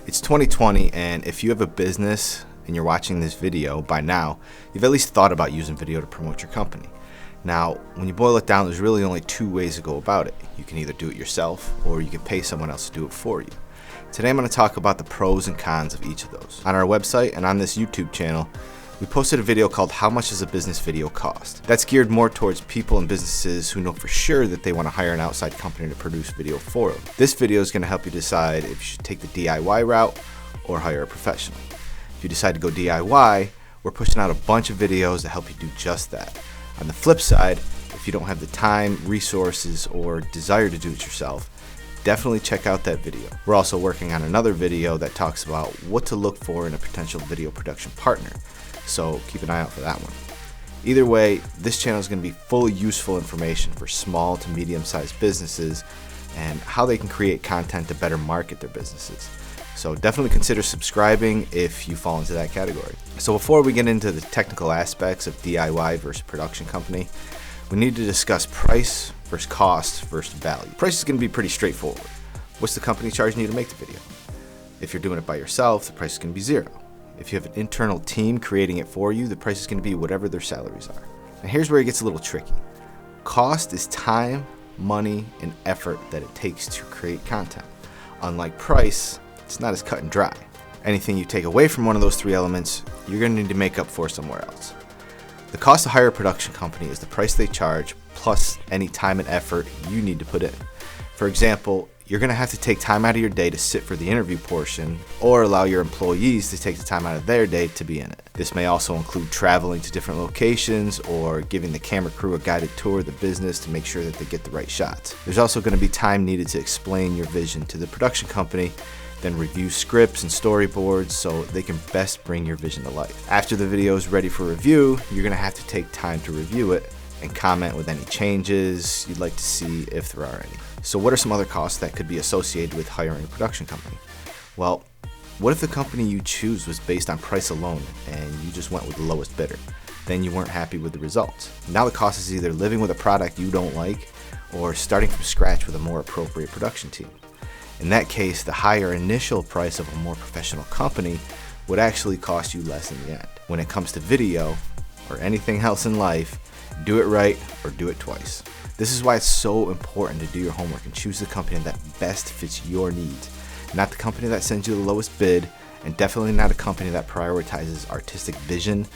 It's 2020, and if you have a business and you're watching this video by now, you've at least thought about using video to promote your company. Now, when you boil it down, there's really only two ways to go about it. You can either do it yourself or you can pay someone else to do it for you. Today I'm going to talk about the pros and cons of each of those. On our website and on this YouTube channel, we posted a video called How Much Does a Business Video Cost? That's geared more towards people and businesses who know for sure that they want to hire an outside company to produce video for them. This video is going to help you decide if you should take the DIY route or hire a professional. If you decide to go DIY, we're pushing out a bunch of videos to help you do just that. On the flip side, if you don't have the time, resources, or desire to do it yourself, definitely check out that video. We're also working on another video that talks about what to look for in a potential video production partner, so keep an eye out for that one. Either way, this channel is going to be full of useful information for small to medium-sized businesses and how they can create content to better market their businesses. So definitely consider subscribing if you fall into that category. So before we get into the technical aspects of DIY versus production company, we need to discuss price versus cost versus value. Price is going to be pretty straightforward. What's the company charging you to make the video? If you're doing it by yourself, the price is going to be zero. If you have an internal team creating it for you, the price is going to be whatever their salaries are. And here's where it gets a little tricky. Cost is time, money, and effort that it takes to create content. Unlike price, it's not as cut and dry. Anything you take away from one of those three elements, you're going to need to make up for somewhere else. The cost to hire a production company is the price they charge plus any time and effort you need to put in. For example, you're going to have to take time out of your day to sit for the interview portion or allow your employees to take the time out of their day to be in it. This may also include traveling to different locations or giving the camera crew a guided tour of the business to make sure that they get the right shots. There's also going to be time needed to explain your vision to the production company, then review scripts and storyboards so they can best bring your vision to life. After the video is ready for review, you're going to have to take time to review it and comment with any changes you'd like to see if there are any. So what are some other costs that could be associated with hiring a production company? Well, what if the company you choose was based on price alone and you just went with the lowest bidder? Then you weren't happy with the results. Now the cost is either living with a product you don't like or starting from scratch with a more appropriate production team. In that case, the higher initial price of a more professional company would actually cost you less in the end. When it comes to video or anything else in life, do it right or do it twice. This is why it's so important to do your homework and choose the company that best fits your needs. Not the company that sends you the lowest bid, and definitely not a company that prioritizes artistic vision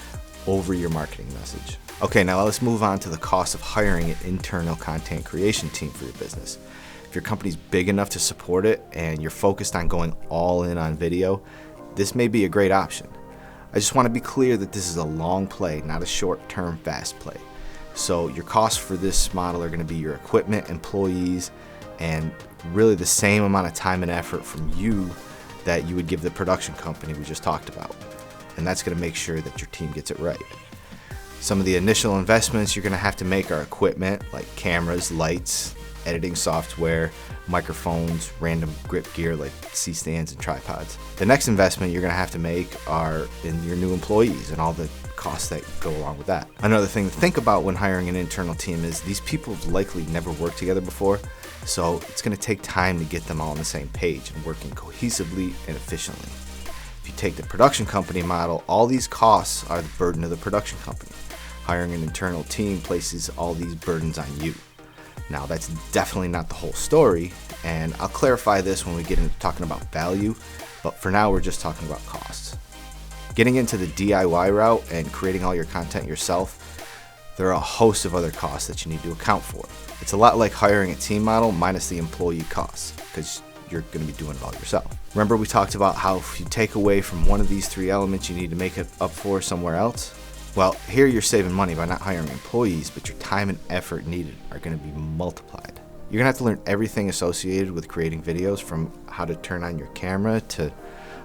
over your marketing message. Okay, now let's move on to the cost of hiring an internal content creation team for your business. If your company's big enough to support it and you're focused on going all in on video, this may be a great option. I just want to be clear that this is a long play, not a short-term fast play. So your costs for this model are going to be your equipment, employees, and really the same amount of time and effort from you that you would give the production company we just talked about. And that's going to make sure that your team gets it right. Some of the initial investments you're going to have to make are equipment like cameras, lights, editing software, microphones, random grip gear like C-stands and tripods. The next investment you're going to have to make are in your new employees and all the costs that go along with that. Another thing to think about when hiring an internal team is these people have likely never worked together before, so it's going to take time to get them all on the same page and working cohesively and efficiently. If you take the production company model, all these costs are the burden of the production company. Hiring an internal team places all these burdens on you. Now, that's definitely not the whole story, and I'll clarify this when we get into talking about value, but for now we're just talking about costs. Getting into the DIY route and creating all your content yourself, there are a host of other costs that you need to account for. It's a lot like hiring a team model minus the employee costs, because you're going to be doing it all yourself. Remember we talked about how if you take away from one of these three elements, you need to make it up for somewhere else? Well, here you're saving money by not hiring employees, but your time and effort needed are going to be multiplied. You're going to have to learn everything associated with creating videos, from how to turn on your camera to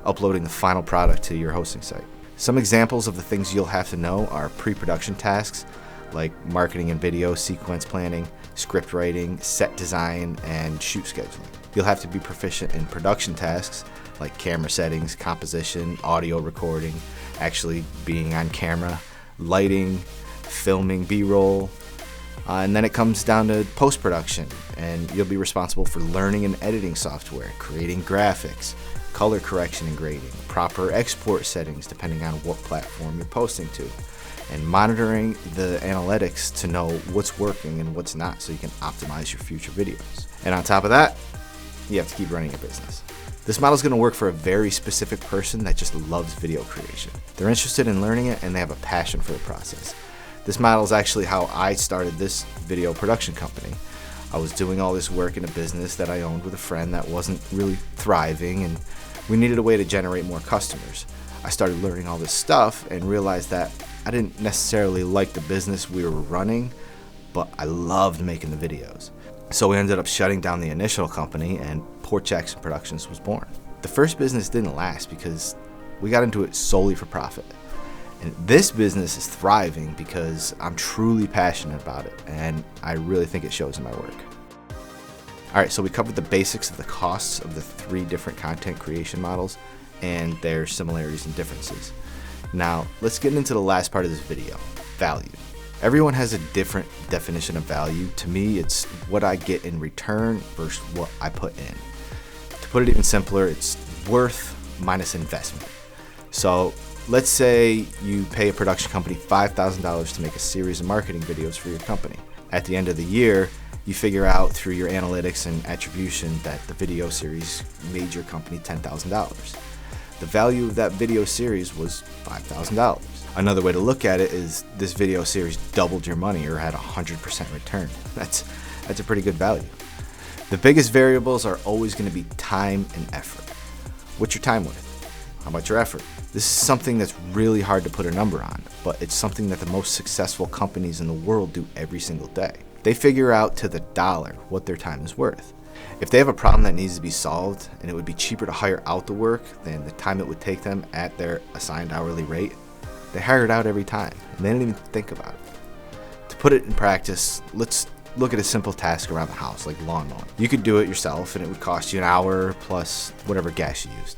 uploading the final product to your hosting site. Some examples of the things you'll have to know are pre-production tasks like marketing and video, sequence planning, script writing, set design, and shoot scheduling. You'll have to be proficient in production tasks like camera settings, composition, audio recording, actually being on camera, lighting, filming B-roll, and then it comes down to post-production, and you'll be responsible for learning and editing software, creating graphics, color correction and grading, proper export settings depending on what platform you're posting to, and monitoring the analytics to know what's working and what's not so you can optimize your future videos. And on top of that, you have to keep running your business. This model is going to work for a very specific person that just loves video creation. They're interested in learning it and they have a passion for the process. This model is actually how I started this video production company. I was doing all this work in a business that I owned with a friend that wasn't really thriving, and we needed a way to generate more customers. I started learning all this stuff and realized that I didn't necessarily like the business we were running, but I loved making the videos. So we ended up shutting down the initial company and Port Jackson Productions was born. The first business didn't last because we got into it solely for profit. And this business is thriving because I'm truly passionate about it, and I really think it shows in my work. Alright, so we covered the basics of the costs of the 3 different content creation models and their similarities and differences. Now, let's get into the last part of this video, value. Everyone has a different definition of value. To me, it's what I get in return versus what I put in. To put it even simpler, it's worth minus investment. So let's say you pay a production company $5,000 to make a series of marketing videos for your company. At the end of the year, you figure out through your analytics and attribution that the video series made your company $10,000. The value of that video series was $5,000. Another way to look at it is this video series doubled your money or had 100% return. That's a pretty good value. The biggest variables are always going to be time and effort. What's your time worth? How about your effort? This is something that's really hard to put a number on, but it's something that the most successful companies in the world do every single day. They figure out to the dollar what their time is worth. If they have a problem that needs to be solved and it would be cheaper to hire out the work than the time it would take them at their assigned hourly rate, they hire it out every time and they don't even think about it. To put it in practice, let's look at a simple task around the house like lawn mowing. You could do it yourself and it would cost you an hour plus whatever gas you used.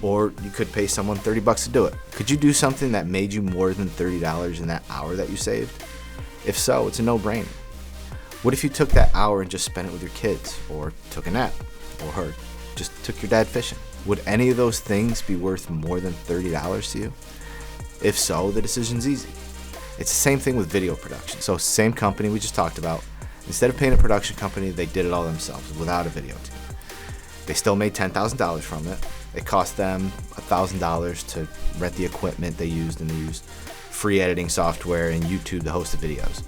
Or you could pay someone $30 to do it. Could you do something that made you more than $30 in that hour that you saved? If so, it's a no-brainer. What if you took that hour and just spent it with your kids, or took a nap, or just took your dad fishing? Would any of those things be worth more than $30 to you? If so, the decision's easy. It's the same thing with video production. So same company we just talked about. Instead of paying a production company, they did it all themselves without a video team. They still made $10,000 from it. It cost them $1,000 to rent the equipment they used, and they used free editing software and YouTube to host the videos.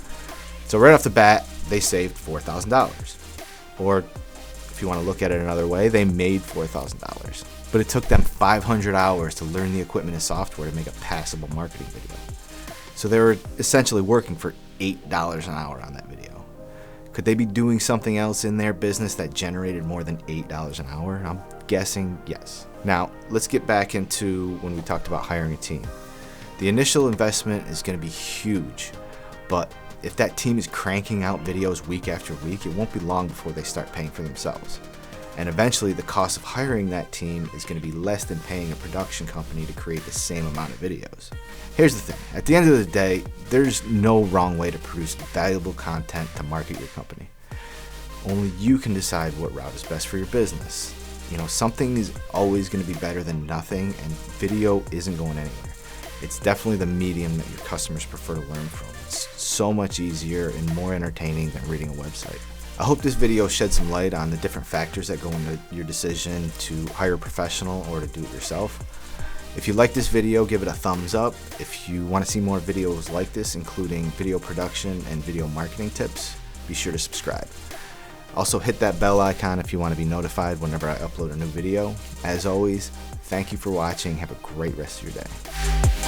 So right off the bat, they saved $4,000. Or if you want to look at it another way, they made $4,000. But it took them 500 hours to learn the equipment and software to make a passable marketing video. So they were essentially working for $8 an hour on that video. Could they be doing something else in their business that generated more than $8 an hour? I'm guessing yes. Now, let's get back into when we talked about hiring a team. The initial investment is going to be huge, but if that team is cranking out videos week after week, it won't be long before they start paying for themselves. And eventually, the cost of hiring that team is going to be less than paying a production company to create the same amount of videos. Here's the thing. At the end of the day, there's no wrong way to produce valuable content to market your company. Only you can decide what route is best for your business. You know, something is always going to be better than nothing, and video isn't going anywhere. It's definitely the medium that your customers prefer to learn from. It's so much easier and more entertaining than reading a website. I hope this video shed some light on the different factors that go into your decision to hire a professional or to do it yourself. If you like this video, give it a thumbs up. If you want to see more videos like this, including video production and video marketing tips, be sure to subscribe. Also hit that bell icon if you want to be notified whenever I upload a new video. As always, thank you for watching. Have a great rest of your day.